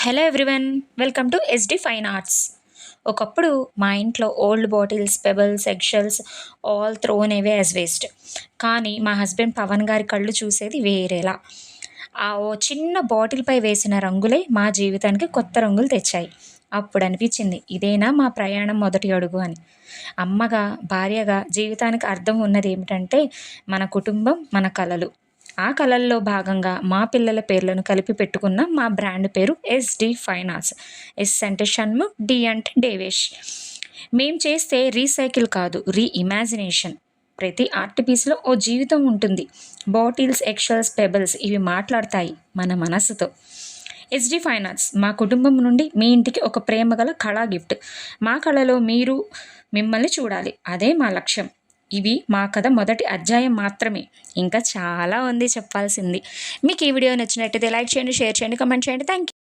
Hello everyone, welcome to SD fine arts. ఒకప్పుడు మా ఇంట్లో old bottles, pebbles, eggshells all throne అవే as waste. కానీ మా హస్బెండ్ పవన్ గారి కళ్ళు చూసేది వేరేలా. ఆ ఓ చిన్న బాటిల్పై వేసిన రంగులే మా జీవితానికి కొత్త రంగులు తెచ్చాయి. అప్పుడు అనిపించింది, ఇదేనా మా ప్రయాణం మొదటి అడుగు అని. అమ్మగా, భార్యగా జీవితానికి అర్థం ఉన్నది ఏమిటంటే మన కుటుంబం, మన కలలు. ఆ కళల్లో భాగంగా మా పిల్లల పేర్లను కలిపి పెట్టుకున్న మా బ్రాండ్ పేరు ఎస్డి ఫైన్ ఆర్ట్స్. ఎస్ అంటే షణ్ముఖ్, డి అంటే డేవేష్. మేం చేస్తే రీసైకిల్ కాదు, రీఇమాజినేషన్. ప్రతి ఆర్ట్ పీస్లో ఓ జీవితం ఉంటుంది. బాటిల్స్, ఎక్షల్స్, పెబల్స్ ఇవి మాట్లాడతాయి మన మనసుతో. ఎస్డి ఫైన్ ఆర్ట్స్ మా కుటుంబం నుండి మీ ఇంటికి ఒక ప్రేమగల కళా గిఫ్ట్. మా కళలో మీరు మిమ్మల్ని చూడాలి, అదే మా లక్ష్యం. ఇవి మా కథ మొదటి అధ్యాయం మాత్రమే. ఇంకా చాలా ఉంది చెప్పాల్సింది. మీకు ఈ వీడియో నచ్చినట్టయితే లైక్ చేయండి, షేర్ చేయండి, కమెంట్ చేయండి. Thank you.